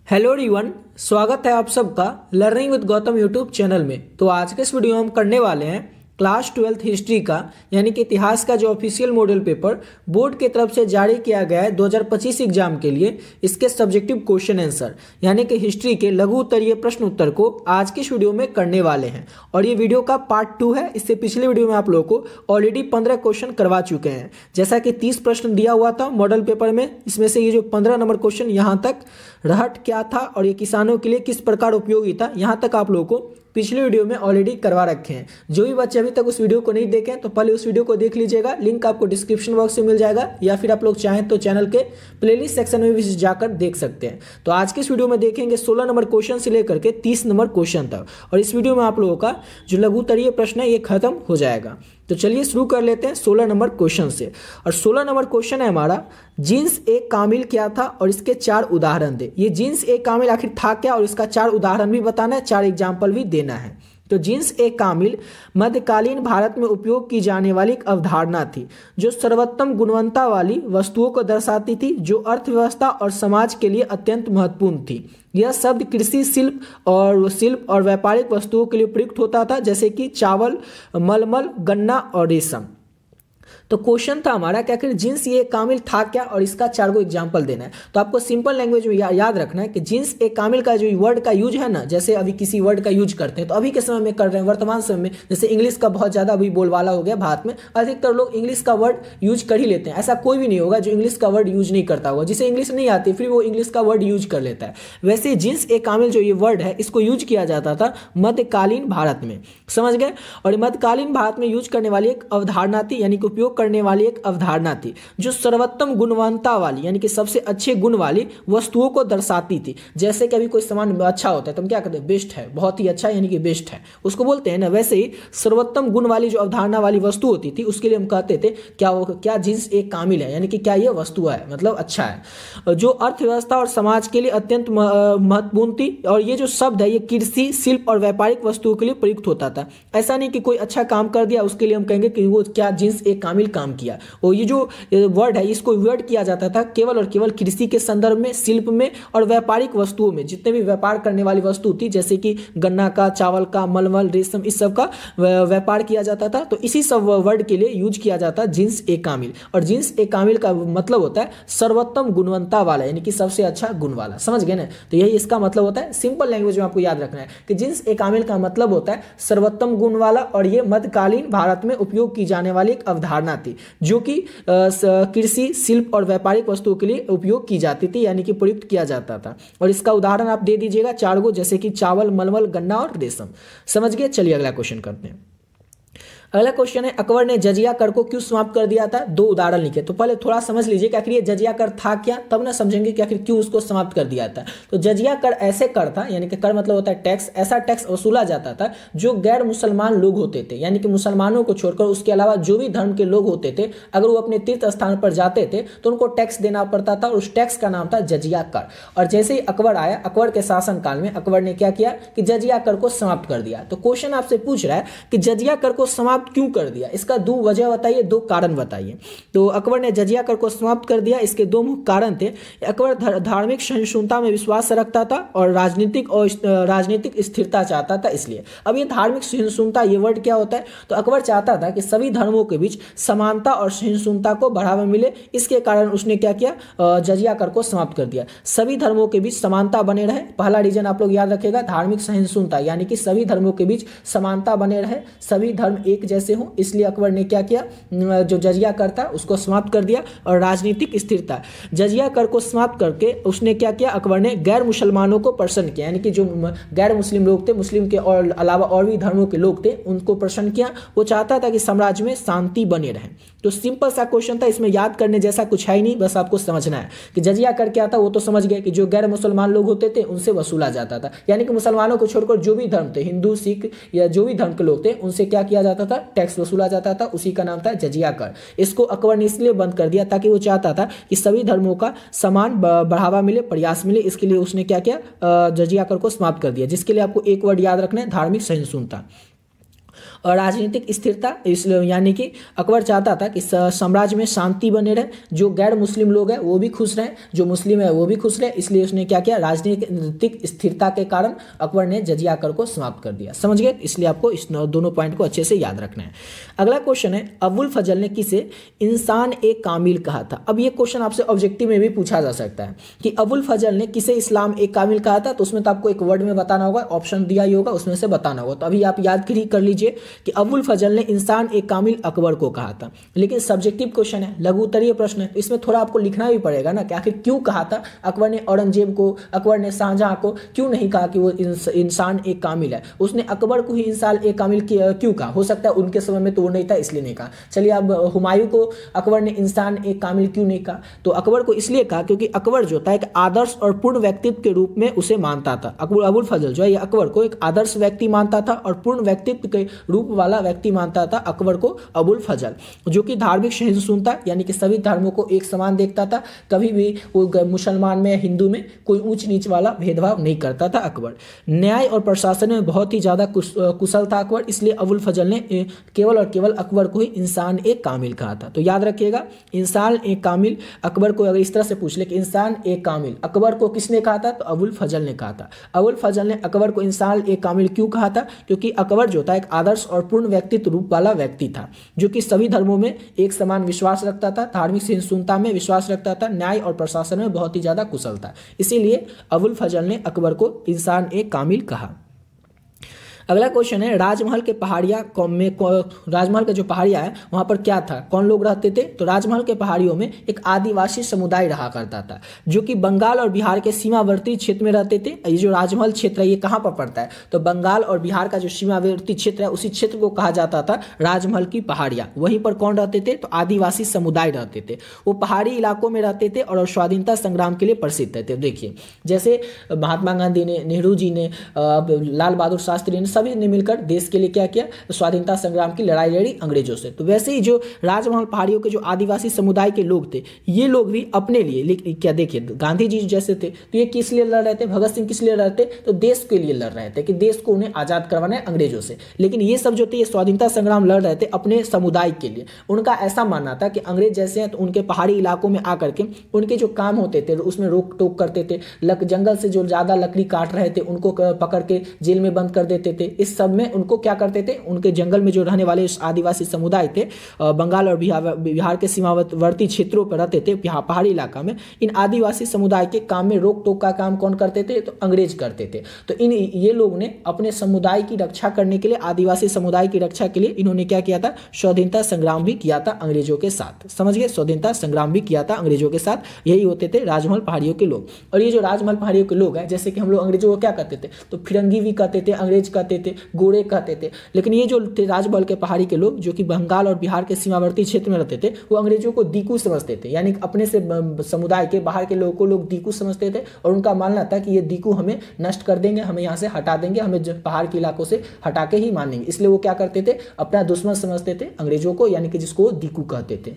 Hello everyone, स्वागत है आप सबका learning with Gautam YouTube channel में। तो आज के इस वीडियो में हम करने वाले हैं क्लास 12th हिस्ट्री का यानी कि इतिहास का जो ऑफिशियल मॉडल पेपर बोर्ड की तरफ से जारी किया गया है 2025 एग्जाम के लिए, इसके सब्जेक्टिव क्वेश्चन आंसर यानी कि हिस्ट्री के लघु उत्तरीय प्रश्न उत्तर को आज की इस वीडियो में करने वाले हैं। और ये वीडियो का पार्ट 2 है। इससे पिछले वीडियो में आप लोगों को ऑलरेडी 15 क्वेश्चन करवा चुके हैं। जैसा कि 30 प्रश्न दिया हुआ था मॉडल पेपर में, इसमें से ये जो 15 नंबर क्वेश्चन यहाँ तक रहट क्या था और ये किसानों के लिए किस प्रकार उपयोगी था, यहाँ तक आप लोगों को पिछले वीडियो में ऑलरेडी करवा रखे हैं। जो भी बच्चे अभी तक उस वीडियो को नहीं देखें तो पहले उस वीडियो को देख लीजिएगा, लिंक आपको डिस्क्रिप्शन बॉक्स में मिल जाएगा, या फिर आप लोग चाहें तो चैनल के प्लेलिस्ट सेक्शन में भी जाकर देख सकते हैं। तो आज के इस वीडियो में देखेंगे 16 नंबर क्वेश्चन से लेकर के 30 नंबर क्वेश्चन तक, और इस वीडियो में आप लोगों का जो लघु उत्तरीय प्रश्न है ये खत्म हो जाएगा। तो चलिए शुरू कर लेते हैं 16 नंबर क्वेश्चन से। और 16 नंबर क्वेश्चन है हमारा, जिन्स ए कामिल क्या था और इसके 4 उदाहरण दे। ये जिन्स ए कामिल आखिर था क्या और इसका 4 उदाहरण भी बताना है, 4 एग्जाम्पल भी देना है। तो जिन्स ए कामिल मध्यकालीन भारत में उपयोग की जाने वाली एक अवधारणा थी जो सर्वोत्तम गुणवत्ता वाली वस्तुओं को दर्शाती थी, जो अर्थव्यवस्था और समाज के लिए अत्यंत महत्वपूर्ण थी। यह शब्द कृषि शिल्प और व्यापारिक वस्तुओं के लिए प्रयुक्त होता था, जैसे कि चावल, मलमल, गन्ना और रेशम। तो क्वेश्चन था हमारा कि आखिर जिन्स ए कामिल था क्या और इसका 4 को एग्जाम्पल देना है। तो आपको सिंपल लैंग्वेज में याद रखना है कि जिन्स ए कामिल का जो वर्ड का यूज है ना, जैसे अभी किसी वर्ड का यूज करते हैं तो अभी के समय में कर रहे हैं, वर्तमान समय में जैसे इंग्लिश का बहुत ज़्यादा अभी बोलबाला हो गया भारत में, अधिकतर लोग इंग्लिश का वर्ड यूज कर ही लेते हैं। ऐसा कोई भी नहीं होगा जो इंग्लिश का वर्ड यूज नहीं करता होगा, जिसे इंग्लिश नहीं आती फिर वो इंग्लिश का वर्ड यूज कर लेता है। वैसे जिन्स ए कामिल जो ये वर्ड है इसको यूज किया जाता था मध्यकालीन भारत में, समझ गए। और मध्यकालीन भारत में यूज करने वाली एक अवधारणा थी, यानी कि उपयोग करने वाली एक अवधारणा थी जो सर्वोत्तम गुणवत्ता वाली यानी कि सबसे अच्छे गुण वाली वस्तुओं को दर्शाती थी। जैसे कि अभी कोई सामान अच्छा होता है तो हम क्या कहते हैं, बेस्ट है, बहुत ही अच्छा यानी कि बेस्ट है, उसको बोलते हैं ना। वैसे ही सर्वोत्तम गुण वाली जो अवधारणा वाली वस्तु होती थी उसके लिए हम कहते थे क्या जिन्स एक कामिल है, यानी कि क्या ये वस्तु है, मतलब अच्छा है, जो अर्थव्यवस्था और समाज के लिए अत्यंत महत्वपूर्ण थी। और ये जो शब्द है ये कृषि शिल्प और व्यापारिक वस्तुओं के लिए प्रयुक्त होता था। ऐसा नहीं कि कोई अच्छा काम कर दिया उसके लिए हम कहेंगे कि वो क्या जिन्स एक कामिल काम किया। और ये जो वर्ड है इसको वर्ड किया जाता था केवल और केवल कृषि के संदर्भ में, शिल्प में और व्यापारिक वस्तुओं में। जितने भी व्यापार करने वाली वस्तु थी जैसे कि गन्ना का, चावल का, मलमल, रेशम, इस सब का व्यापार किया जाता था, तो इसी सब वर्ड के लिए यूज किया जाता है जिन्स ए कामिल। और जिन्स ए कामिल का मतलब होता है सर्वोत्तम गुणवत्ता वाला, यानी कि सबसे अच्छा गुण वाला, समझ गए ना। तो यही इसका मतलब होता है। सिंपल लैंग्वेज में आपको याद रखना है कि जिन्स ए कामिल का मतलब होता है सर्वोत्तम गुण वाला, और ये मध्यकालीन भारत में उपयोग की जाने वाली एक अवधारणा थी जो कि कृषि शिल्प और व्यापारिक वस्तुओं के लिए उपयोग की जाती थी, यानी कि प्रयुक्त किया जाता था। और इसका उदाहरण आप दे दीजिएगा 4 गो, जैसे कि चावल, मलमल, गन्ना और रेशम, समझ गए। चलिए अगला क्वेश्चन करते हैं। अगला क्वेश्चन है, अकबर ने जजिया कर को क्यों समाप्त कर दिया था? 2 उदाहरण लिखे। तो पहले थोड़ा समझ लीजिए कि आखिर ये जजिया कर था क्या, तब ना समझेंगे कि आखिर क्यों उसको समाप्त कर दिया था। तो जजिया कर ऐसे कर था, यानी कि कर मतलब होता है टैक्स, ऐसा टैक्स वसूला जाता था जो गैर मुसलमान लोग होते थे, यानी कि मुसलमानों को छोड़कर उसके अलावा जो भी धर्म के लोग होते थे, अगर वो अपने तीर्थ स्थान पर जाते थे तो उनको टैक्स देना पड़ता था, और उस टैक्स का नाम था जजिया कर। और जैसे ही अकबर आया, अकबर के शासन काल में अकबर ने क्या किया कि जजिया कर को समाप्त कर दिया। तो क्वेश्चन आपसे पूछ रहा है कि जजिया कर को समाप्त क्यों कर दिया, इसका 2 वजह बताइए, 2 कारण बताइए। तो अकबर ने जजिया कर को समाप्त कर दिया, इसके 2 मुख्य कारण थे। अकबर धार्मिक सहिष्णुता में विश्वास रखता था और राजनीतिक स्थिरता चाहता था, इसलिए। अब ये धार्मिक सहिष्णुता, ये वर्ड क्या होता है, तो अकबर चाहता था कि सभी धर्मों के बीच समानता और सहिष्णुता को बढ़ावा मिले, इसके कारण उसने क्या किया, जजिया कर को समाप्त कर दिया। सभी धर्मों के बीच समानता बने रहे, पहला रीजन आप लोग याद रखेगा, धार्मिक सहिष्णुता, यानी कि सभी धर्मों के बीच समानता बने रहे, सभी धर्म एक जैसे हों, इसलिए अकबर ने क्या किया, जो जजिया कर था उसको समाप्त कर दिया। और राजनीतिक स्थिरता, जजिया कर को समाप्त करके उसने क्या किया, अकबर ने गैर मुसलमानों को प्रसन्न किया, यानी कि जो गैर मुस्लिम लोग थे, मुस्लिम के और अलावा और भी धर्मों के लोग थे, उनको प्रसन्न किया। वो चाहता था कि साम्राज्य में शांति बने रहे। तो सिंपल सा क्वेश्चन था, इसमें याद करने जैसा कुछ है ही नहीं, बस आपको समझना है कि जजिया कर क्या था, वो तो समझ गए कि जो गैर मुसलमान लोग होते थे उनसे वसूला जाता था, यानी कि मुसलमानों को छोड़कर जो भी धर्म थे, हिंदू, सिख या जो भी धर्म के लोग थे, उनसे क्या किया जाता था, टैक्स वसूला जाता था, उसी का नाम था जजिया कर। इसको अकबर ने इसलिए बंद कर दिया ताकि वो चाहता था कि सभी धर्मों का समान बढ़ावा मिले, प्रयास मिले, इसके लिए उसने क्या किया, जजिया कर को समाप्त कर दिया, जिसके लिए आपको एक वर्ड याद रखना है, धार्मिक सहिष्णुता। राजनीतिक स्थिरता, इसलिए यानी कि अकबर चाहता था कि साम्राज्य में शांति बने रहे, जो गैर मुस्लिम लोग हैं वो भी खुश रहें, जो मुस्लिम है वो भी खुश रहे, इसलिए उसने क्या किया, राजनीतिक स्थिरता के कारण अकबर ने जजिया कर को समाप्त कर दिया। समझ गए, इसलिए आपको इस दोनों पॉइंट को अच्छे से याद रखना है। अगला क्वेश्चन है, अबुल फजल ने किसे इंसान ए कामिल कहा था। अब ये क्वेश्चन आपसे ऑब्जेक्टिव में भी पूछा जा सकता है कि अबुल फजल ने किसे इस्लाम ए कामिल कहा था, तो उसमें तो आपको एक वर्ड में बताना होगा, ऑप्शन दिया ही होगा, उसमें से बताना होगा। तो अभी आप याद कर लीजिए कि अबुल फजल ने इंसान ए कामिल अकबर को कहा था। लेकिन सब्जेक्टिव क्वेश्चन है, लघु उत्तरीय प्रश्न है, तो इसमें थोड़ा आपको लिखना भी पड़ेगा ना कि आखिर क्यों कहा था अकबर ने औरंगजेब को, अकबर ने शाहजहां को क्यों नहीं कहा कि वो इंसान एक कामिल है। उसने अकबर को ही इंसान एक कामिल क्यों कहा, हो सकता है उनके समय में तो वो नहीं था इसलिए नहीं कहा। चलिए अब हुमायूं को अकबर ने इंसान एक कामिल क्यों नहीं कहा, तो अकबर को इसलिए कहा क्योंकि अकबर जो था एक आदर्श और पूर्ण व्यक्तित्व के रूप में उसे मानता था। अबुल फजल जो है ये अकबर को एक आदर्श व्यक्ति मानता था और पूर्ण व्यक्तित्व के रूप वाला व्यक्ति मानता था अकबर को अबुल फजल, जो कि धार्मिक सहिष्णुता यानी कि सभी धर्मों को एक समान देखता था, कभी भी कोई मुसलमान में हिंदू में कोई ऊंच नीच वाला भेदभाव नहीं करता था अकबर। न्याय और प्रशासन में बहुत ही ज्यादा कुशल था अकबर, इसलिए अबुल फजल ने केवल और केवल अकबर को ही इंसान एक कामिल कहा था। तो याद रखिएगा, इंसान एक कामिल अकबर को अगर इस तरह से पूछ ले कि इंसान एक कामिल अकबर को किसने कहा था, तो अबुल फजल ने कहा था। अबुल फजल ने अकबर को इंसान एक कामिल क्यों कहा था, क्योंकि अकबर जो था एक आदर्श और पूर्ण व्यक्तित्व रूप वाला व्यक्ति था, जो कि सभी धर्मों में एक समान विश्वास रखता था, धार्मिक सहिष्णुता में विश्वास रखता था, न्याय और प्रशासन में बहुत ही ज्यादा कुशल था, इसीलिए अबुल फजल ने अकबर को इंसान एक कामिल कहा। अगला क्वेश्चन है, राजमहल के पहाड़िया में राजमहल का जो पहाड़िया है वहां पर क्या था, कौन लोग रहते थे, तो राजमहल के पहाड़ियों में एक आदिवासी समुदाय रहा करता था, जो कि बंगाल और बिहार के सीमावर्ती क्षेत्र में रहते थे। ये जो राजमहल क्षेत्र है ये कहाँ पर पड़ता है, तो बंगाल और बिहार का जो सीमावर्ती क्षेत्र है उसी क्षेत्र को कहा जाता था राजमहल की पहाड़िया। वहीं पर कौन रहते थे, तो आदिवासी समुदाय रहते थे, वो पहाड़ी इलाकों में रहते थे और स्वाधीनता संग्राम के लिए प्रसिद्ध थे। देखिए जैसे महात्मा गांधी ने, नेहरू जी ने, लाल बहादुर शास्त्री ने, सभी ने मिलकर देश के लिए क्या किया, स्वाधीनता संग्राम की लड़ाई लड़ी अंग्रेजों से। तो वैसे ही जो राजमहल पहाड़ियों के जो आदिवासी समुदाय के लोग थे, ये लोग भी अपने लिए क्या, देखिए गांधी जी जैसे थे तो ये किस लिए लड़ रहे थे, भगत सिंह किस लिए लड़ रहे थे, तो देश के लिए लड़ रहे थे कि देश को उन्हें आजाद करवाना है अंग्रेजों से। लेकिन ये सब जो थे ये स्वाधीनता संग्राम लड़ रहे थे अपने समुदाय के लिए। उनका ऐसा मानना था कि अंग्रेज जैसे हैं तो उनके पहाड़ी इलाकों में आकर के उनके जो काम होते थे उसमें रोक टोक करते थे, जंगल से जो ज्यादा लकड़ी काट रहे थे उनको पकड़ के जेल में बंद कर देते थे। इस सब में उनको क्या करते थे, उनके जंगल में जो रहने वाले आदिवासी समुदाय थे, बंगाल और बिहार के सीमावर्ती क्षेत्रों पर रहते थे, पहाड़ी इलाका में, इन आदिवासी समुदाय के काम में रोक टोक का काम कौन करते थे, तो अंग्रेज करते थे। तो ये लोग ने अपने समुदाय की रक्षा करने के लिए, आदिवासी समुदाय की रक्षा के लिए इन्होंने क्या किया था, स्वाधीनता संग्राम भी किया था अंग्रेजों के साथ। समझ गए, स्वाधीनता संग्राम भी किया था अंग्रेजों के साथ। यही होते थे राजमहल पहाड़ियों के लोग। और ये जो राजमहल पहाड़ियों के लोग हैं, जैसे कि हम लोग अंग्रेजों को क्या कहते थे, तो फिरंगी भी कहते थे, अंग्रेज कहते थे, गोरे कहते थे। लेकिन ये जो थे राजमहल के पहाड़ी के लोग, जो कि बंगाल और बिहार के सीमावर्ती क्षेत्र में रहते थे, वो अंग्रेजों को दीकू समझते थे, यानी अपने से समुदाय के बाहर के लोगों को लोग दीकू समझते थे। और उनका मानना था कि ये दीकू हमें नष्ट कर देंगे, हमें यहाँ से हटा देंगे, हमें पहाड़ के इलाकों से हटा के ही मानेंगे। इसलिए वो क्या करते थे, अपना दुश्मन समझते थे अंग्रेजों को, यानी कि जिसको दीकू कहते थे।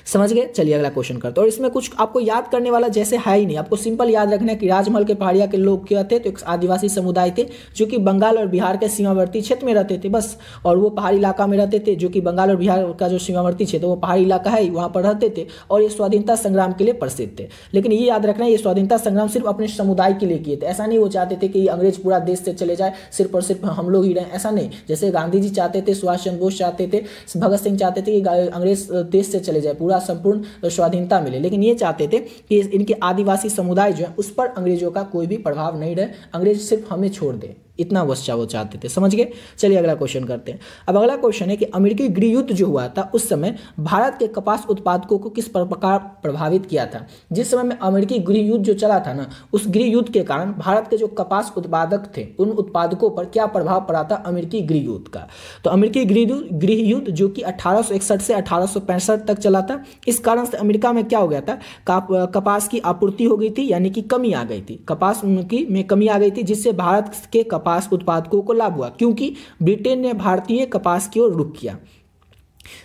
समझ गए। चलिए अगला क्वेश्चन करते हैं। और इसमें कुछ आपको याद करने वाला जैसे है ही नहीं, आपको सिंपल याद रखना है कि राजमहल के पहाड़िया के लोग क्या थे, तो एक आदिवासी समुदाय थे जो कि बंगाल और बिहार के सीमावर्ती क्षेत्र में रहते थे बस। और वो पहाड़ी इलाका में रहते थे, जो कि बंगाल और बिहार का जो सीमावर्ती क्षेत्र वो पहाड़ी इलाका है, वहाँ पर रहते थे। और ये स्वाधीनता संग्राम के लिए प्रसिद्ध थे। लेकिन ये याद रखना, ये स्वाधीनता संग्राम सिर्फ अपने समुदाय के लिए किए थे। ऐसा नहीं वो चाहते थे कि अंग्रेज पूरा देश से चले जाए, सिर्फ और सिर्फ हम लोग ही रहें, ऐसा नहीं। जैसे गांधी जी चाहते थे, सुभाष चंद्र बोस चाहते थे, भगत सिंह चाहते थे कि अंग्रेज देश से चले जाए, पूरा संपूर्ण स्वाधीनता मिले। लेकिन ये चाहते थे कि इनके आदिवासी समुदाय जो है उस पर अंग्रेजों का कोई भी प्रभाव नहीं रहे, अंग्रेज सिर्फ हमें छोड़ दे, इतना वो चाहते थे। समझ गए। चलिए अगला क्वेश्चन करते हैं। अब अगला क्वेश्चन है कि अमेरिकी गृह युद्ध जो हुआ था उस समय भारत के कपास उत्पादकों को किस प्रकार प्रभावित किया था। जिस समय में अमेरिकी गृह युद्ध जो चला था ना, उस गृह युद्ध के कारण भारत के जो कपास उत्पादक थे उन उत्पादकों पर क्या प्रभाव पड़ा था अमेरिकी गृह युद्ध का। तो अमेरिकी गृह युद्ध जो कि 1861 से 1865 तक चला था, इस कारण से अमेरिका में क्या हो गया था, कपास की आपूर्ति हो गई थी, यानी कि कमी आ गई थी, कपास में कमी आ गई थी, जिससे भारत के कपास उत्पादकों को लाभ हुआ, क्योंकि ब्रिटेन ने भारतीय कपास की ओर रुख किया।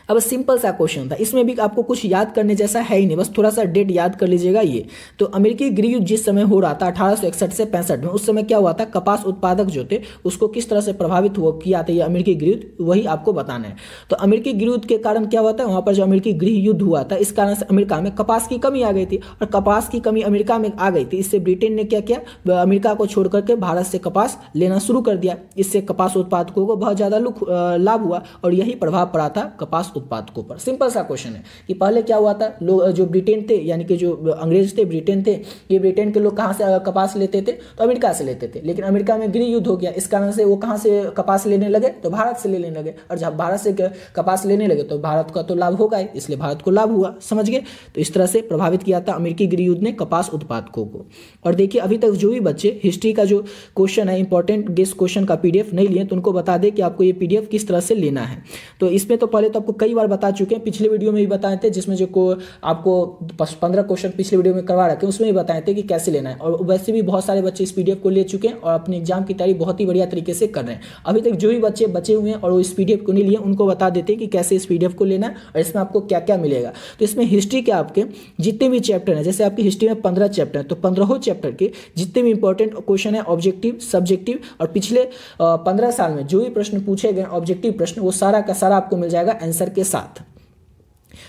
अब सिंपल सा क्वेश्चन था, इसमें भी आपको कुछ याद करने जैसा है ही नहीं, बस थोड़ा सा डेट याद कर लीजिएगा। ये तो अमेरिकी गृह युद्ध जिस समय हो रहा था 1861 से 65 में, उस समय क्या हुआ था, कपास उत्पादक जो थे उसको किस तरह से प्रभावित हुआ किया था ये अमेरिकी गृह युद्ध, वही आपको बताना है। तो अमेरिकी गृह युद्ध के कारण क्या हुआ था, वहां पर जो अमेरिकी गृह युद्ध हुआ था इस कारण से अमेरिका में कपास की कमी आ गई थी, और कपास की कमी अमेरिका में आ गई थी, इससे ब्रिटेन ने क्या किया, अमेरिका को छोड़ करके भारत से कपास लेना शुरू कर दिया। इससे कपास उत्पादकों को बहुत ज्यादा लाभ हुआ और यही प्रभाव पड़ा था कपास उत्पादकों पर। सिंपल सा क्वेश्चन है कि पहले क्या हुआ था, लोग जो ब्रिटेन थे यानी कि जो अंग्रेज थे, ब्रिटेन थे, ये ब्रिटेन के लोग कहाँ से कपास लेते थे, तो अमेरिका से लेते थे। लेकिन अमेरिका में गृह युद्ध हो गया, इस कारण से वो कहाँ से कपास लेने लगे, तो भारत से लेने लगे, और जब भारत से कपास लेने लगे तो भारत का तो लाभ होगा ही, इसलिए भारत को लाभ हुआ, समझ गए। तो इस तरह से प्रभावित किया था अमेरिकी गृह युद्ध ने कपास उत्पादकों को। और देखिए अभी तक जो भी बच्चे हिस्ट्री का जो क्वेश्चन है, इंपॉर्टेंट गेस्ट क्वेश्चन का पीडीएफ नहीं लिए, तो उनको बता दें कि आपको ये पीडीएफ किस तरह से लेना है। तो इसमें तो पहले तो आपको कई बार बता चुके हैं, पिछले वीडियो में भी बताए थे, जिसमें जो आपको 15 क्वेश्चन पिछले वीडियो में करवा रखे, उसमें भी बताए थे कि कैसे लेना है। और वैसे भी बहुत सारे बच्चे इस पीडीएफ को ले चुके हैं और अपने एग्जाम की तैयारी बहुत ही बढ़िया तरीके से कर रहे हैं। अभी तक जो भी बच्चे बचे हुए हैं और वो इस पीडीएफ को नहीं लिए, उनको बता देते हैं कि कैसे इस पीडीएफ को लेना है और इसमें आपको क्या क्या मिलेगा। तो इसमें हिस्ट्री के आपके जितने भी चैप्टर हैं, जैसे आपकी हिस्ट्री में 15 चैप्टर हैं, तो 15 चैप्टर के जितने भी इंपॉर्टेंट क्वेश्चन है, ऑब्जेक्टिव, सब्जेक्टिव, और पिछले 15 साल में जो भी प्रश्न पूछे गए ऑब्जेक्टिव प्रश्न, वो सारा का सारा आपको मिल जाएगा आंसर के साथ।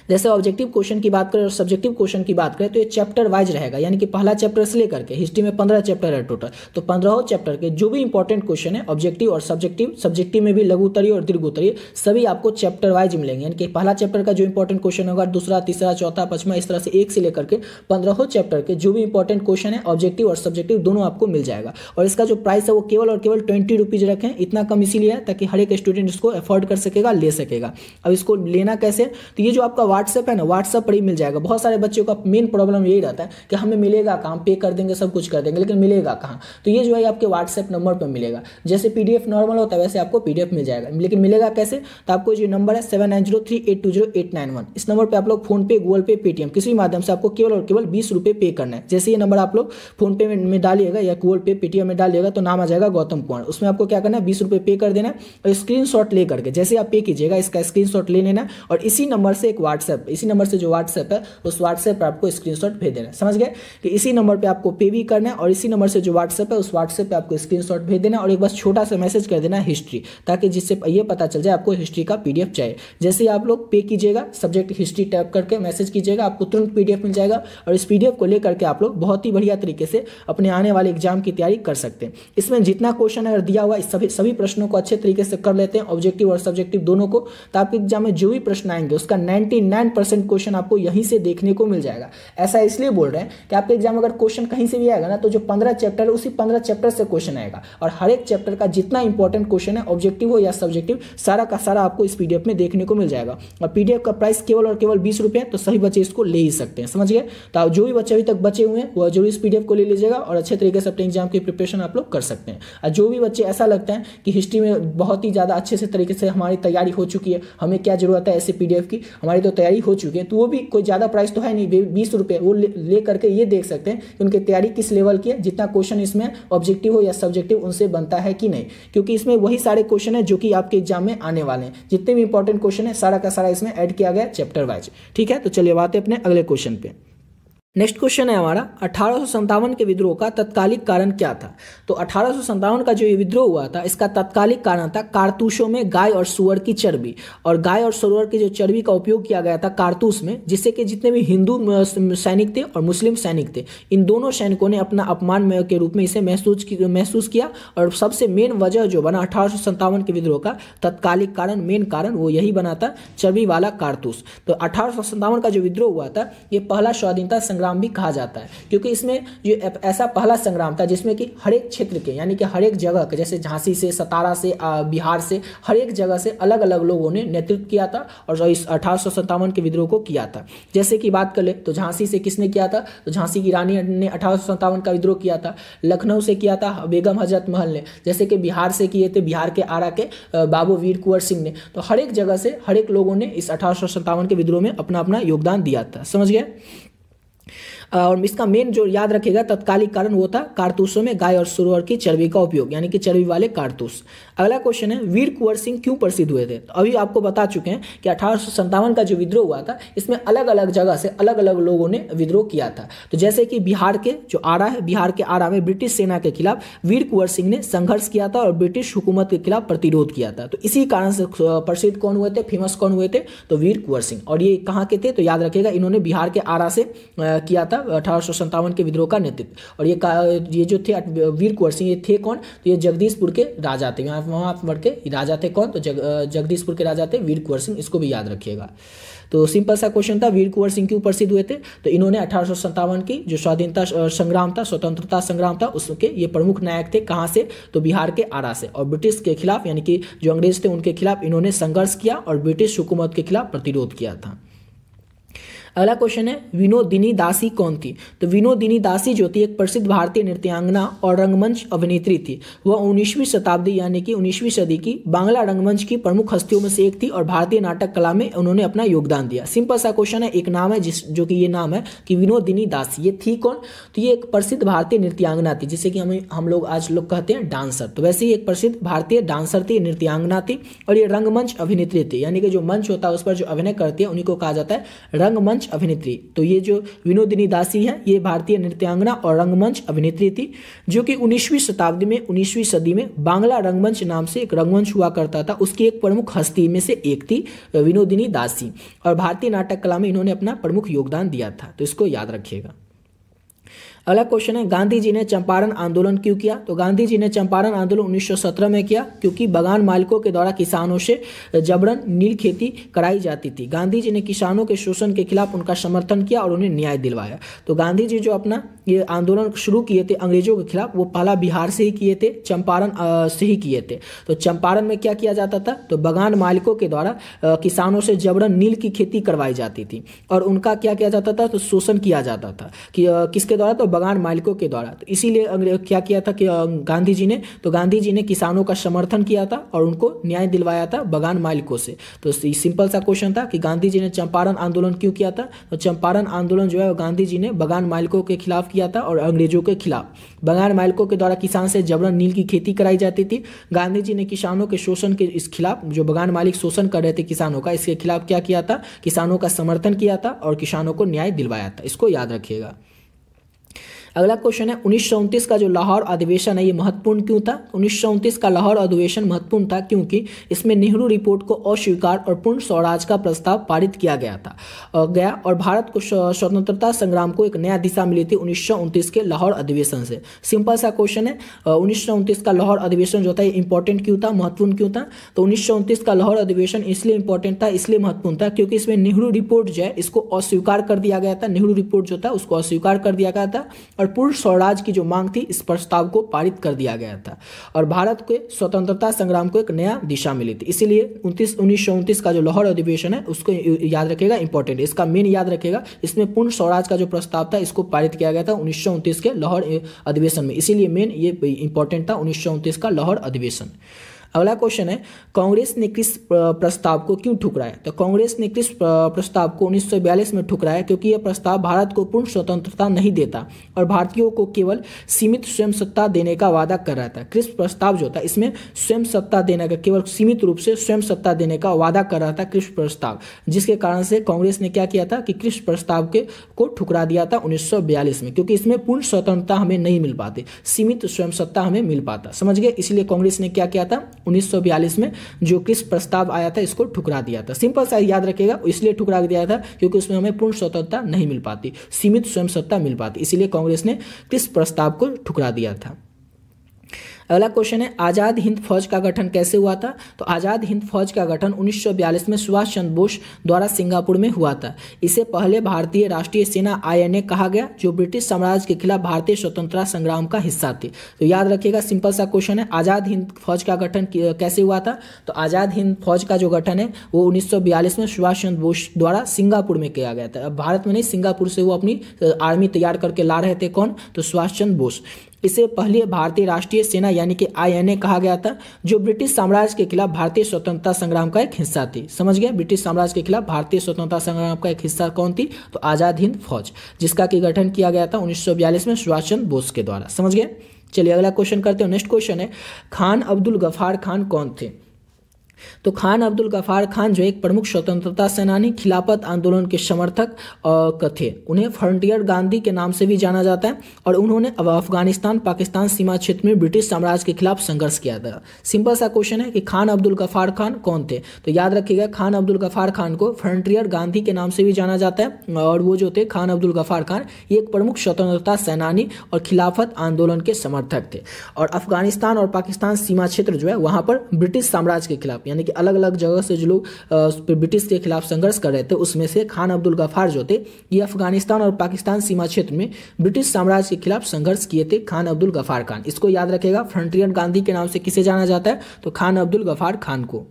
जैसे ऑब्जेक्टिव क्वेश्चन की बात करें और सब्जेक्टिव क्वेश्चन की बात करें तो ये चैप्टर वाइज रहेगा, यानी कि पहला चैप्टर से लेकर के, हिस्ट्री में 15 चैप्टर है टोटल, तो 15 चैप्टर के जो भी इंपॉर्टेंट क्वेश्चन है ऑब्जेक्टिव और सब्जेक्टिव में भी लघु उत्तरीय और दीर्घ उत्तरीय सभी आपको चैप्टर वाइज मिलेंगे। यानी कि पहला चैप्टर का जो इंपॉर्टेंट क्वेश्चन होगा, दूसरा, तीसरा, चौथा, पांचवा, इस तरह से एक से लेकर के 15 चैप्टर के जो भी इंपॉर्टेंट क्वेश्चन है ऑब्जेक्टिव और सब्जेक्टिव दोनों आपको मिल जाएगा। और इसका जो प्राइस है वो केवल और केवल 20 रुपीज रखें, इतना कम इसीलिए है ताकि हर एक स्टूडेंट इसको अफोर्ड कर सकेगा, ले सकेगा। अब इसको लेना कैसे, तो ये जो आपका व्हाट्सएप है ना, व्हाट्सएप पर ही मिल जाएगा। बहुत सारे बच्चों का मेन प्रॉब्लम यही रहता है कि हमें मिलेगा कहाँ, पे कर देंगे, सब कुछ कर देंगे, लेकिन मिलेगा कहाँ। तो ये जो है आपके व्हाट्सएप नंबर पर मिलेगा। जैसे पीडीएफ नॉर्मल होता है वैसे आपको पीडीएफ मिल जाएगा, लेकिन मिलेगा कैसे, तो आपको जो नंबर है 7903820891, इस नंबर पर आप लोग फोन पे, गूगल पे, पेटीएम किसी भी माध्यम से आपको केवल और केवल 20 रुपये पे करना है। जैसे ये नंबर आप लोग फोन पे में डालिएगा या गूगल पे, पेटीएम में डालिएगा तो नाम आ जाएगा गौतम कुमार। उसमें आपको क्या करना है, 20 रुपये पे कर देना है और स्क्रीनशॉट ले करके जैसे आप पे कीजिएगा इसका स्क्रीनशॉट ले लेना और इसी नंबर से एक व्हाट्सएप, इसी नंबर से जो व्हाट्सएप है उस व्हाट्सएप पर आपको स्क्रीनशॉट भेज देना है। समझ गए कि इसी नंबर पे आपको पे भी करना है और इसी नंबर से जो व्हाट्सएप है उस व्हाट्सएप पे आपको स्क्रीनशॉट भेज देना और एक बस छोटा सा मैसेज कर देना हिस्ट्री, ताकि जिससे ये पता चल जाए आपको हिस्ट्री का पीडीएफ चाहिए। जैसे ही आप लोग पे कीजिएगा, सब्जेक्ट हिस्ट्री टैप करके मैसेज कीजिएगा, आपको तुरंत पीडीएफ मिल जाएगा और इस पीडीएफ को लेकर के आप लोग बहुत ही बढ़िया तरीके से अपने आने वाले एग्जाम की तैयारी कर सकते हैं। इसमें जितना क्वेश्चन अगर दिया हुआ है सभी प्रश्नों को अच्छे तरीके से कर लेते हैं, ऑब्जेक्टिव और सब्जेक्टिव दोनों को, तो आपके एग्जाम में जो भी प्रश्न आएंगे उसका 99% क्वेश्चन आपको यहीं से देखने को मिल जाएगा। ऐसा इसलिए बोल रहे हैं कि आपके एग्जाम अगर क्वेश्चन कहीं से भी आएगा ना, तो जो 15 चैप्टर है उसी 15 चैप्टर से क्वेश्चन आएगा और हर एक चैप्टर का जितना इंपॉर्टेंट क्वेश्चन है, ऑब्जेक्टिव हो या सब्जेक्टिव, सारा का सारा आपको इस पीडीएफ में देखने को मिल जाएगा। और पीडीएफ का प्राइस केवल और केवल 20 रुपये है, तो सही बच्चे इसको ले ही सकते हैं। समझ गए। तो जो भी बच्चे अभी तक बचे हुए हैं वो जरूर इस पीडीएफ को ले लीजिएगा और अच्छे तरीके से अपने एग्जाम की प्रिपरेशन आप लोग कर सकते हैं। और जो भी बच्चे ऐसा लगता है कि हिस्ट्री में बहुत ही ज़्यादा अच्छे से तरीके से हमारी तैयारी हो चुकी है, हमें क्या जरूरत है ऐसे पीडीएफ की, हमारी तो तैयारी हो चुकी है, तो वो भी कोई ज़्यादा प्राइस तो है नहीं, 20 रुपये, वो ले करके ये देख सकते हैं कि उनकी तैयारी किस लेवल की है, जितना क्वेश्चन इसमें ऑब्जेक्टिव हो या सब्जेक्टिव उनसे बनता है कि नहीं, क्योंकि इसमें वही सारे क्वेश्चन है जो कि आपके एग्जाम में आने वाले हैं। जितने भी इंपॉर्टेंट क्वेश्चन है सारा का सारा इसमें ऐड किया गया चैप्टर वाइज। ठीक है, तो चलिए बात है अपने अगले क्वेश्चन पे। नेक्स्ट क्वेश्चन है हमारा 1857 के विद्रोह का तत्कालिक कारण क्या था। तो 1857 का जो ये विद्रोह हुआ था इसका तत्कालिक कारण था कारतूसों में गाय और सुअर की चर्बी, और गाय और सुअर की जो चर्बी का उपयोग किया गया था कारतूस में, जिससे कि जितने भी हिंदू सैनिक थे और मुस्लिम सैनिक थे, इन दोनों सैनिकों ने अपना अपमान के रूप में इसे महसूस किया। और सबसे मेन वजह जो बना 1857 के विद्रोह का तत्कालिक कारण, मेन कारण वो यही बना था, चर्बी वाला कारतूस। तो 1857 का जो विद्रोह हुआ था ये पहला स्वाधीनता संग्राम भी कहा जाता है, क्योंकि इसमें जो ऐसा पहला संग्राम था जिसमें कि हर एक क्षेत्र के, यानी कि हर एक जगह के, जैसे झांसी से, सतारा से, बिहार से, हर एक जगह से अलग अलग लोगों ने नेतृत्व किया था और इस 1857 के विद्रोह को किया था। जैसे कि बात कर ले तो झांसी से किसने किया था, तो झांसी की रानी ने 1857 का विद्रोह किया था। लखनऊ से किया था बेगम हजरत महल ने। जैसे कि बिहार से किए थे बिहार के आरा के बाबू वीर कुंवर सिंह ने। तो हर एक जगह से हर एक लोगों ने इस 1857 के विद्रोह में अपना अपना योगदान दिया था। समझ गए। और इसका मेन जो याद रखेगा तत्कालिक कारण वो था कारतूसों में गाय और सुअर की चर्बी का उपयोग, यानी कि चर्बी वाले कारतूस। अगला क्वेश्चन है वीर कुंवर सिंह क्यों प्रसिद्ध हुए थे? तो अभी आपको बता चुके हैं कि 1857 का जो विद्रोह हुआ था इसमें अलग अलग जगह से अलग अलग लोगों ने विद्रोह किया था। तो जैसे कि बिहार के जो आरा है, बिहार के आरा में ब्रिटिश सेना के खिलाफ वीर कुंवर सिंह ने संघर्ष किया था और ब्रिटिश हुकूमत के खिलाफ प्रतिरोध किया था। तो इसी कारण से प्रसिद्ध कौन हुए थे, फेमस कौन हुए थे? तो वीर कुंवर सिंह। और ये कहाँ के थे? तो याद रखेगा इन्होंने बिहार के आरा से किया था 1857 के विद्रोह का नेतृत्व। और ये जो थे वीर कुंवर सिंह, ये थे कौन? तो ये जगदीशपुर के राजा थे। वहाँ बढ़ के राजा थे कौन? तो जगदीशपुर के राजा थे वीर कुंवर सिंह। इसको भी याद रखिएगा। तो सिंपल सा क्वेश्चन था, वीर कुंवर सिंह क्यों प्रसिद्ध हुए थे? तो इन्होंने 1857 की जो स्वाधीनता संग्राम था, स्वतंत्रता संग्राम था, उसके ये प्रमुख नायक थे। कहाँ से? तो बिहार के आरा से। और ब्रिटिश के खिलाफ, यानी कि जो अंग्रेज थे उनके खिलाफ इन्होंने संघर्ष किया और ब्रिटिश हुकूमत के खिलाफ प्रतिरोध किया था। अगला क्वेश्चन है विनोदिनी दासी कौन थी? तो विनोदिनी दासी जो थी एक प्रसिद्ध भारतीय नृत्यांगना और रंगमंच अभिनेत्री थी। वह 19वीं शताब्दी यानी कि 19वीं सदी की बांग्ला रंगमंच की प्रमुख हस्तियों में से एक थी और भारतीय नाटक कला में उन्होंने अपना योगदान दिया। सिंपल सा क्वेश्चन है, एक नाम है जो कि ये नाम है कि विनोदिनी दासी। ये थी कौन? तो ये एक प्रसिद्ध भारतीय नृत्यांगना थी, जिसे कि हम लोग आज लोग कहते हैं डांसर। तो वैसे ही एक प्रसिद्ध भारतीय डांसर थी, नृत्यांगना थी। और ये रंगमंच अभिनेत्री थी, यानी कि जो मंच होता है उस पर जो अभिनय करती है उन्हीं को कहा जाता है रंगमंच अभिनेत्री। तो ये जो विनोदिनी दासी है ये भारतीय नृत्यांगना और रंगमंच अभिनेत्री थी, जो कि 19वीं शताब्दी में 19वीं सदी में बांग्ला रंगमंच नाम से एक रंगमंच हुआ करता था, उसकी एक प्रमुख हस्ती में से एक थी विनोदिनी दासी। और भारतीय नाटक कला में इन्होंने अपना प्रमुख योगदान दिया था। तो इसको याद रखिएगा। अगला क्वेश्चन है गांधी जी ने चंपारण आंदोलन क्यों किया? तो गांधी जी ने चंपारण आंदोलन 1917 में किया क्योंकि बागान मालिकों के द्वारा किसानों से जबरन नील खेती कराई जाती थी। गांधी जी ने किसानों के शोषण के खिलाफ उनका समर्थन किया और उन्हें न्याय दिलवाया। तो गांधी जी जो अपना ये आंदोलन शुरू किए थे अंग्रेजों के खिलाफ, वो पहला बिहार से ही किए थे, चंपारण से ही किए थे। तो चंपारण में क्या किया जाता था? तो बागान मालिकों के द्वारा किसानों से जबरन नील की खेती करवाई जाती थी और उनका क्या किया जाता था? तो शोषण किया जाता था कि किसके द्वारा? तो बागान मालिकों के द्वारा। तो इसीलिए क्या किया था कि गांधी जी ने किसानों का समर्थन किया था और उनको न्याय दिलवाया था बागान मालिकों से। तो सिंपल सा क्वेश्चन था कि गांधी जी ने चंपारण आंदोलन क्यों किया था? तो चंपारण आंदोलन जो है गांधी जी ने बागान मालिकों के खिलाफ किया था और अंग्रेजों के खिलाफ। बागान मालिकों के द्वारा किसान से जबरन नील की खेती कराई जाती थी। गांधी जी ने किसानों के शोषण के इस खिलाफ, जो बागान मालिक शोषण कर रहे थे किसानों का, इसके खिलाफ क्या किया था? किसानों का समर्थन किया था और किसानों को न्याय दिलवाया था। इसको याद रखिएगा। अगला क्वेश्चन है 1929 का जो लाहौर अधिवेशन है ये महत्वपूर्ण क्यों था? 1929 का लाहौर अधिवेशन महत्वपूर्ण था क्योंकि इसमें नेहरू रिपोर्ट को अस्वीकार और पूर्ण स्वराज का प्रस्ताव पारित किया गया और भारत को स्वतंत्रता संग्राम को एक नया दिशा मिली थी 1929 के लाहौर अधिवेशन से। सिंपल सा क्वेश्चन है 1929 का लाहौर अधिवेशन जो था ये इंपॉर्टेंट क्यों था, महत्वपूर्ण क्यों था? तो 1929 का लाहौर अधिवेशन इसलिए इंपॉर्टेंट था, इसलिए महत्वपूर्ण था क्योंकि इसमें नेहरू रिपोर्ट जो है इसको अस्वीकार कर दिया गया था। नेहरू रिपोर्ट जो था उसको अस्वीकार कर दिया गया था और पूर्ण स्वराज की जो मांग थी इस प्रस्ताव को पारित कर दिया गया था और भारत के स्वतंत्रता संग्राम को एक नया दिशा मिली थी। इसीलिए 1929 का जो लाहौर अधिवेशन है उसको याद रखेगा, इंपॉर्टेंट। इसका मेन याद रखेगा, इसमें पूर्ण स्वराज का जो प्रस्ताव था इसको पारित किया गया था 1929 के लाहौर अधिवेशन में, इसीलिए मेन ये इंपॉर्टेंट था 1929 का लाहौर अधिवेशन। अगला क्वेश्चन है कांग्रेस ने किस प्रस्ताव को क्यों ठुकराया? तो कांग्रेस ने किस प्रस्ताव को 1942 में ठुकराया? क्योंकि यह प्रस्ताव भारत को पूर्ण स्वतंत्रता नहीं देता और भारतीयों को केवल सीमित स्वयं सत्ता देने का वादा कर रहा था। क्रिप्स प्रस्ताव जो था इसमें स्वयं सत्ता देने का, केवल सीमित रूप से स्वयं सत्ता देने का वादा कर रहा था क्रिप्स प्रस्ताव, जिसके कारण से कांग्रेस ने क्या किया था कि क्रिप्स प्रस्ताव को ठुकरा दिया था 1942 में, क्योंकि इसमें पूर्ण स्वतंत्रता हमें नहीं मिल पाती, सीमित स्वयं सत्ता हमें मिल पाता। समझ गए? इसलिए कांग्रेस ने क्या किया था 1942 में जो क्रिप्स प्रस्ताव आया था इसको ठुकरा दिया था। सिंपल सा याद रखिएगा, इसलिए ठुकरा दिया था क्योंकि उसमें हमें पूर्ण स्वतंत्रता नहीं मिल पाती, सीमित स्वयं सत्ता मिल पाती, इसीलिए कांग्रेस ने क्रिप्स प्रस्ताव को ठुकरा दिया था। अगला क्वेश्चन है आज़ाद हिंद फौज का गठन कैसे हुआ था? तो आज़ाद हिंद फौज का गठन 1942 में सुभाष चंद्र बोस द्वारा सिंगापुर में हुआ था। इसे पहले भारतीय राष्ट्रीय सेना INA कहा गया, जो ब्रिटिश साम्राज्य के खिलाफ भारतीय स्वतंत्रता संग्राम का हिस्सा थी। तो याद रखिएगा, सिंपल सा क्वेश्चन है आज़ाद हिंद फौज का गठन कैसे हुआ था? तो आज़ाद हिंद फौज का जो गठन है वो 1942 में सुभाष चंद्र बोस द्वारा सिंगापुर में किया गया था। अब भारत में नहीं, सिंगापुर से वो अपनी आर्मी तैयार करके ला रहे थे। कौन? तो सुभाष चंद्र बोस। इसे पहले भारतीय राष्ट्रीय सेना यानी कि INA कहा गया था, जो ब्रिटिश साम्राज्य के खिलाफ भारतीय स्वतंत्रता संग्राम का एक हिस्सा थी। समझ गए, ब्रिटिश साम्राज्य के खिलाफ भारतीय स्वतंत्रता संग्राम का एक हिस्सा कौन थी? तो आजाद हिंद फौज, जिसका कि गठन किया गया था 1942 में सुभाष चंद्र बोस के द्वारा। समझ गए। चलिए अगला क्वेश्चन करते हैं। नेक्स्ट क्वेश्चन है, खान अब्दुल गफ्फार खान कौन थे? तो खान अब्दुल गफ्फार खान जो एक प्रमुख स्वतंत्रता सेनानी, खिलाफत आंदोलन के समर्थक थे। उन्हें फ्रंटियर गांधी के नाम से भी जाना जाता है और उन्होंने अफगानिस्तान पाकिस्तान सीमा क्षेत्र में ब्रिटिश साम्राज्य के खिलाफ संघर्ष किया था। सिंपल सा क्वेश्चन है कि खान अब्दुल गफ्फार खान कौन थे? तो याद रखिएगा, खान अब्दुल गफ्फार खान को फ्रंटियर गांधी के नाम से भी जाना जाता है और वो जो थे खान अब्दुल गफ्फार खान ये एक प्रमुख स्वतंत्रता सेनानी और खिलाफत आंदोलन के समर्थक थे और अफगानिस्तान और पाकिस्तान सीमा क्षेत्र जो है वहां पर ब्रिटिश साम्राज्य के खिलाफ, यानी कि अलग अलग जगह से जो लोग ब्रिटिश के खिलाफ संघर्ष कर रहे थे उसमें से खान अब्दुल गफ्फार जो थे ये अफगानिस्तान और पाकिस्तान सीमा क्षेत्र में ब्रिटिश साम्राज्य के खिलाफ संघर्ष किए थे खान अब्दुल गफ्फार खान। इसको याद रखेगा, फ्रंटियर गांधी के नाम से किसे जाना जाता है? तो खान अब्दुल गफ्फार खान को।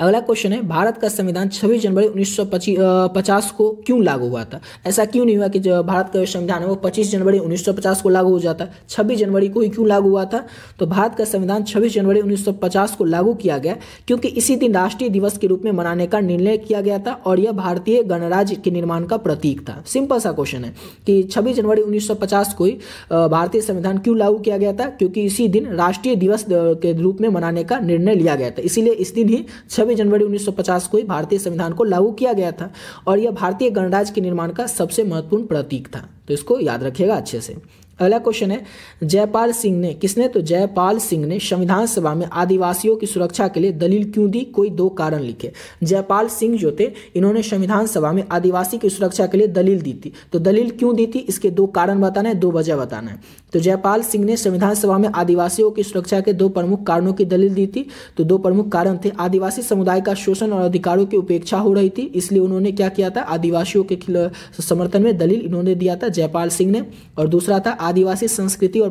अगला क्वेश्चन है, भारत का संविधान 26 जनवरी 1950 को क्यों लागू हुआ था? ऐसा क्यों नहीं हुआ कि जो भारत का संविधान है वो 25 जनवरी 1950 को लागू हो जाता, 26 जनवरी को ही क्यों लागू हुआ था? तो भारत का संविधान 26 जनवरी 1950 को लागू किया गया क्योंकि इसी दिन राष्ट्रीय दिवस के रूप में मनाने का निर्णय किया गया था और यह भारतीय गणराज्य के निर्माण का प्रतीक था। सिंपल सा क्वेश्चन है कि 26 जनवरी 1950 को ही भारतीय संविधान क्यों लागू किया गया था? क्योंकि इसी दिन राष्ट्रीय दिवस के रूप में मनाने का निर्णय लिया गया था, इसीलिए इस दिन ही 26 जनवरी 1950 को ही भारतीय संविधान को लागू किया गया था और यह भारतीय गणराज्य के निर्माण का सबसे महत्वपूर्ण प्रतीक था। तो इसको याद रखिएगा अच्छे से। अगला क्वेश्चन है, जयपाल सिंह ने, किसने? तो जयपाल सिंह ने संविधान सभा में आदिवासियों की सुरक्षा के लिए दलील क्यों दी? कोई 2 कारण लिखे। जयपाल सिंह जो थे इन्होंने संविधान सभा में आदिवासी की सुरक्षा के लिए दलील दी थी। तो दलील क्यों दी थी? इसके 2 कारण बताना है, 2 वजह बताना है। तो जयपाल सिंह ने संविधान सभा में आदिवासियों की सुरक्षा के 2 प्रमुख कारणों की दलील दी थी। तो 2 प्रमुख कारण थे, आदिवासी समुदाय का शोषण और अधिकारों की उपेक्षा हो रही थी, इसलिए उन्होंने क्या किया था? आदिवासियों के समर्थन में दलील इन्होंने दिया था जयपाल सिंह ने। और दूसरा था, आदिवासी संस्कृति और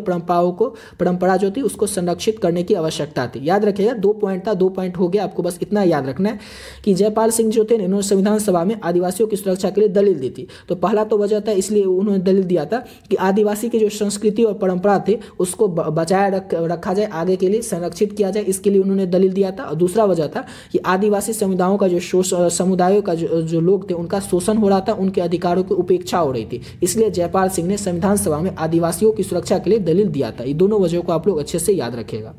परंपरा जो थी उसको संरक्षित करने की आवश्यकता थी। याद रखिएगा, 2 पॉइंट था, 2 पॉइंट हो गया, आपको बस इतना याद रखना है कि जयपाल सिंह जो थे इन्होंने संविधान सभा में आदिवासियों की सुरक्षा के लिए दलील दी थी। तो पहला तो वजह था, इसलिए उन्होंने दलील दिया था कि आदिवासी की जो संस्कृति और परंपरा थे उसको बचाए रखा जाए, आगे के लिए संरक्षित किया जाए, इसके लिए उन्होंने दलील दिया था। और दूसरा वजह था कि आदिवासी समुदायों का समुदायों का जो लोग थे उनका शोषण हो रहा था, उनके अधिकारों की उपेक्षा हो रही थी, इसलिए जयपाल सिंह ने संविधान सभा में आदिवासियों की सुरक्षा के लिए दलील दिया था। ये दोनों वजहों को आप लोग अच्छे से याद रखिएगा।